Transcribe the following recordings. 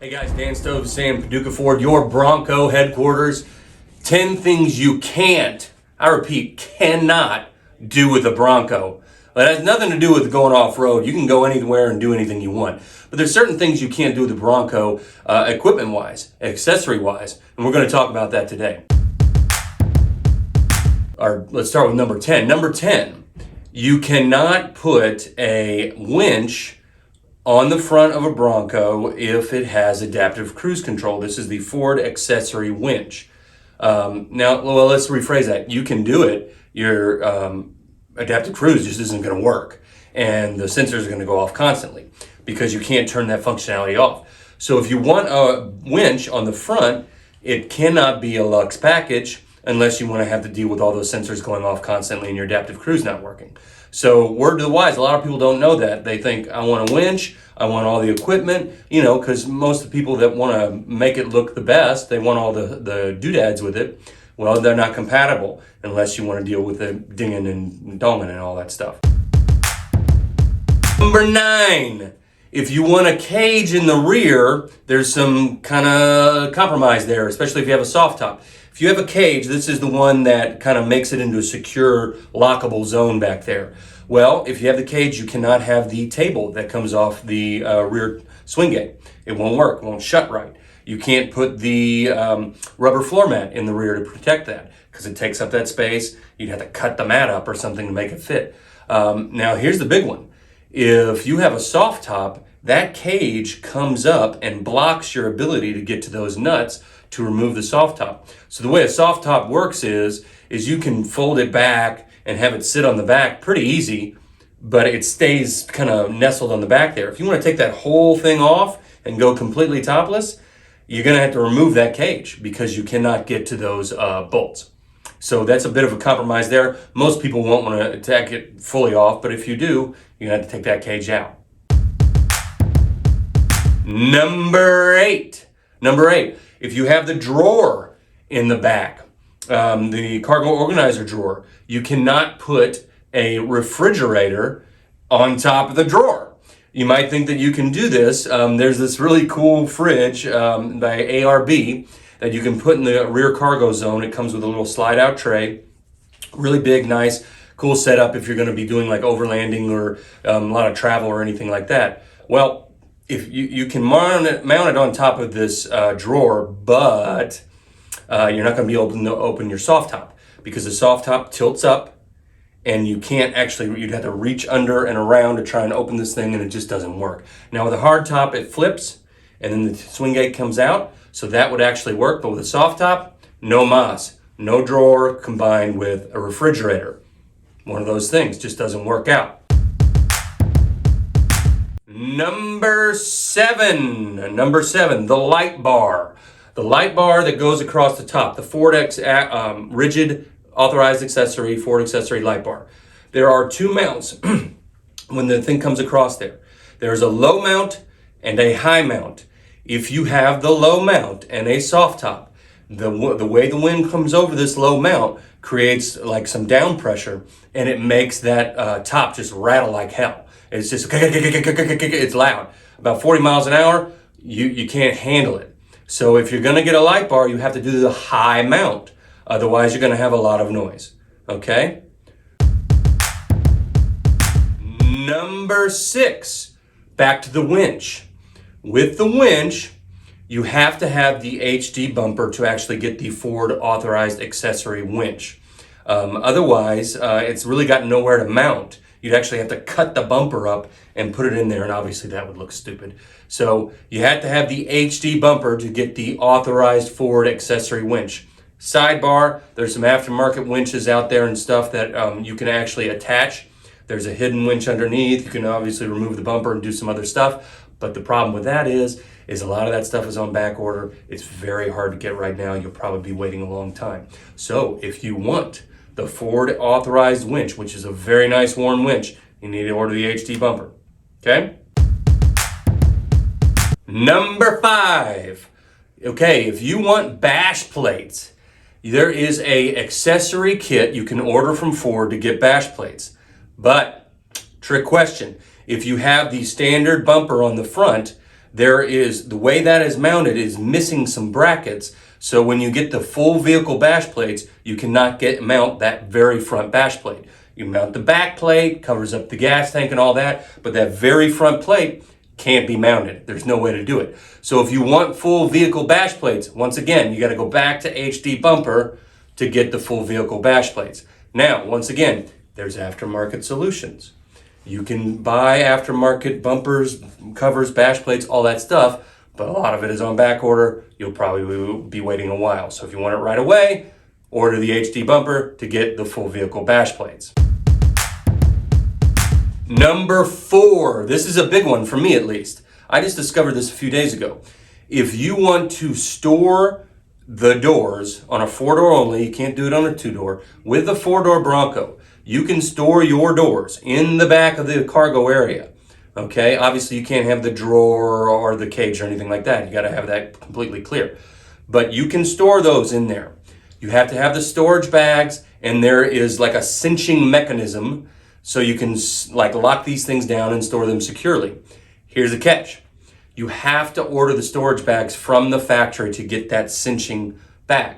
Hey guys, Dan Stove saying Paducah Ford, your Bronco headquarters. 10 things you can't, I repeat, cannot do with a Bronco. It has nothing to do with going off-road. You can go anywhere and do anything you want. But there's certain things you can't do with the Bronco equipment-wise, accessory-wise, and we're going to talk about that today. Let's start with number 10. Number 10, you cannot put a winch on the front of a Bronco if it has adaptive cruise control. This is the Ford accessory winch. Let's rephrase that. You can do it. Your adaptive cruise just isn't going to work, and the sensors are going to go off constantly because you can't turn that functionality off. So if you want a winch on the front, it cannot be a Lux package unless you want to have to deal with all those sensors going off constantly and your adaptive cruise not working. So word to the wise, a lot of people don't know that. They think, I want a winch, I want all the equipment, because most of the people that want to make it look the best, they want all the doodads with it. Well, they're not compatible unless you want to deal with the dinging and donging and all that stuff. Number 9, if you want a cage in the rear, there's some kind of compromise there, especially if you have a soft top. If you have a cage, this is the one that kind of makes it into a secure, lockable zone back there. Well, if you have the cage, you cannot have the table that comes off the rear swing gate. It won't work, it won't shut right. You can't put the rubber floor mat in the rear to protect that because it takes up that space. You'd have to cut the mat up or something to make it fit. Now, here's the big one. If you have a soft top, that cage comes up and blocks your ability to get to those nuts to remove the soft top. So the way a soft top works is you can fold it back and have it sit on the back pretty easy, but it stays kind of nestled on the back there. If you want to take that whole thing off and go completely topless, you're going to have to remove that cage because you cannot get to those bolts. So that's a bit of a compromise there. Most people won't want to take it fully off, but if you do, you're going to have to take that cage out. Number 8, if you have the drawer in the back, the cargo organizer drawer, you cannot put a refrigerator on top of the drawer. You might think that you can do this. There's this really cool fridge by ARB that you can put in the rear cargo zone. It comes with a little slide out tray, really big, nice, cool setup if you're going to be doing like overlanding or a lot of travel or anything like that. Well, if you can mount it on top of this drawer, but you're not going to be able to open your soft top because the soft top tilts up and you can't actually, you'd have to reach under and around to try and open this thing and it just doesn't work. Now with a hard top, it flips and then the swing gate comes out, so that would actually work, but with a soft top, no mas, no drawer combined with a refrigerator. One of those things just doesn't work out. Number 7, the light bar. The light bar that goes across the top, the Ford rigid authorized accessory, Ford accessory light bar. There are 2 mounts when the thing comes across there. There's a low mount and a high mount. If you have the low mount and a soft top, the way the wind comes over this low mount creates like some down pressure and it makes that top just rattle like hell. It's just, it's loud. About 40 miles an hour, you can't handle it. So if you're gonna get a light bar, you have to do the high mount. Otherwise, you're gonna have a lot of noise, okay? Number 6, back to the winch. With the winch, you have to have the HD bumper to actually get the Ford authorized accessory winch. Otherwise, it's really got nowhere to mount. You'd actually have to cut the bumper up and put it in there, and obviously that would look stupid. So you had to have the HD bumper to get the authorized Ford accessory winch. Sidebar, there's some aftermarket winches out there and stuff that you can actually attach. There's a hidden winch underneath. You can obviously remove the bumper and do some other stuff. But the problem with that is a lot of that stuff is on back order. It's very hard to get right now. You'll probably be waiting a long time. So if you want the Ford authorized winch, which is a very nice worn winch, you need to order the HD bumper, okay? Number 5, okay, if you want bash plates, there is a accessory kit you can order from Ford to get bash plates. But, trick question, if you have the standard bumper on the front, The way that is mounted is missing some brackets. So when you get the full vehicle bash plates, you cannot mount that very front bash plate. You mount the back plate, covers up the gas tank and all that, but that very front plate can't be mounted. There's no way to do it. So if you want full vehicle bash plates, once again, you got to go back to HD Bumper to get the full vehicle bash plates. Now, once again, there's aftermarket solutions. You can buy aftermarket bumpers, covers, bash plates, all that stuff, but a lot of it is on back order. You'll probably be waiting a while. So if you want it right away, order the HD Bumper to get the full vehicle bash plates. Number 4, this is a big one for me at least. I just discovered this a few days ago. If you want to store the doors on a 4-door only, you can't do it on a 2-door, with the 4-door Bronco, you can store your doors in the back of the cargo area. Okay, obviously you can't have the drawer or the cage or anything like that. You got to have that completely clear. But you can store those in there. You have to have the storage bags, and there is like a cinching mechanism so you can like lock these things down and store them securely. Here's the catch. You have to order the storage bags from the factory to get that cinching bag.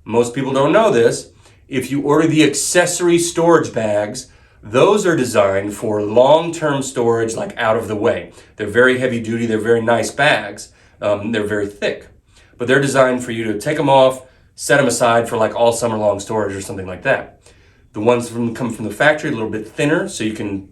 Most people don't know this. If you order the accessory storage bags, those are designed for long-term storage, like out of the way. They're very heavy duty, they're very nice bags, they're very thick. But they're designed for you to take them off, set them aside for like all summer long storage or something like that. The ones come from the factory, a little bit thinner, so you can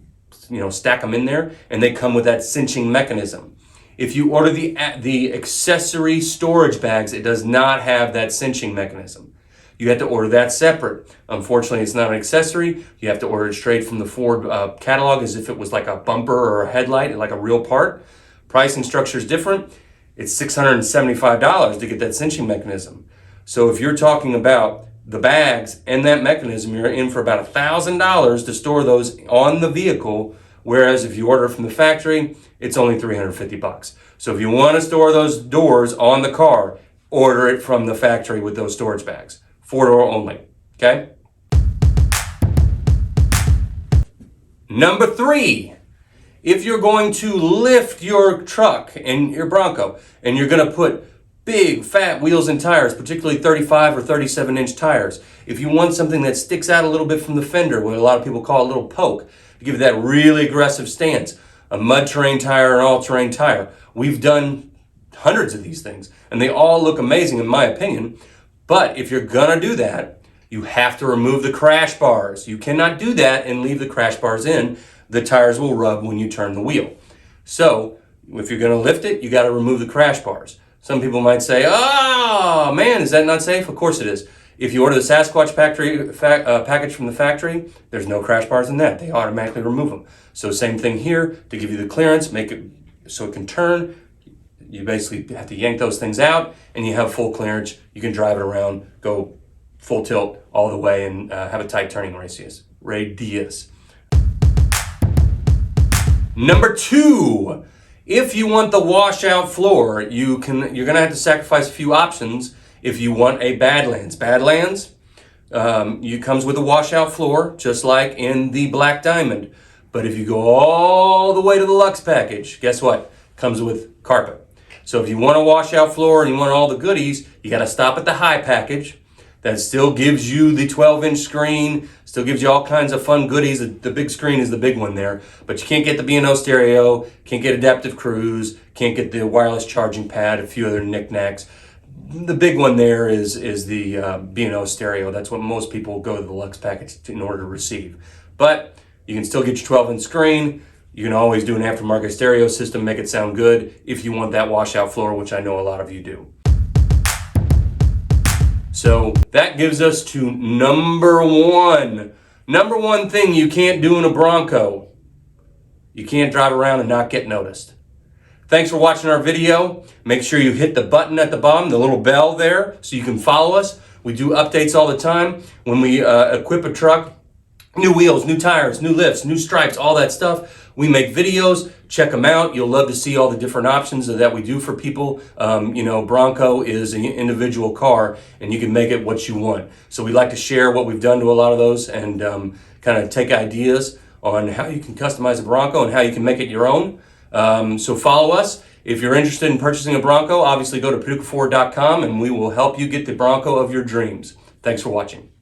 stack them in there, and they come with that cinching mechanism. If you order the accessory storage bags, it does not have that cinching mechanism. You have to order that separate. Unfortunately, it's not an accessory. You have to order it straight from the Ford catalog as if it was like a bumper or a headlight, like a real part. Pricing structure is different. It's $675 to get that cinching mechanism. So if you're talking about the bags and that mechanism, you're in for about $1,000 to store those on the vehicle, whereas if you order from the factory, it's only $350. So if you want to store those doors on the car, order it from the factory with those storage bags. 4-door only, okay? Number 3, if you're going to lift your truck and your Bronco, and you're going to put big fat wheels and tires, particularly 35 or 37-inch tires. If you want something that sticks out a little bit from the fender, what a lot of people call a little poke, to give it that really aggressive stance, a mud terrain tire, an all-terrain tire. We've done hundreds of these things, and they all look amazing in my opinion. But if you're gonna do that, you have to remove the crash bars. You cannot do that and leave the crash bars in. The tires will rub when you turn the wheel. So if you're gonna lift it, you gotta remove the crash bars. Some people might say, oh man, is that not safe? Of course it is. If you order the Sasquatch package from the factory, there's no crash bars in that. They automatically remove them. So same thing here, to give you the clearance, make it so it can turn. You basically have to yank those things out and you have full clearance. You can drive it around, go full tilt all the way and have a tight turning radius. Number 2, if you want the washout floor, you're gonna have to sacrifice a few options if you want a Badlands. Badlands, comes with a washout floor, just like in the Black Diamond. But if you go all the way to the Luxe package, guess what? Comes with carpet. So if you want a washout floor and you want all the goodies, you gotta stop at the high package. That still gives you the 12-inch screen, still gives you all kinds of fun goodies. The big screen is the big one there, but you can't get the B&O stereo, can't get adaptive cruise, can't get the wireless charging pad, a few other knickknacks. The big one there is the B&O stereo. That's what most people go to the Luxe package in order to receive. But you can still get your 12-inch screen. You can always do an aftermarket stereo system, make it sound good if you want that washout floor, which I know a lot of you do. So that gives us to number 1. Number 1 thing you can't do in a Bronco. You can't drive around and not get noticed. Thanks for watching our video. Make sure you hit the button at the bottom, the little bell there, so you can follow us. We do updates all the time. When we equip a truck, new wheels, new tires, new lifts, new stripes, all that stuff. We make videos, check them out. You'll love to see all the different options that we do for people. Bronco is an individual car and you can make it what you want. So we like to share what we've done to a lot of those and kind of take ideas on how you can customize a Bronco and how you can make it your own. So follow us. If you're interested in purchasing a Bronco, obviously go to PaducahFord.com and we will help you get the Bronco of your dreams. Thanks for watching.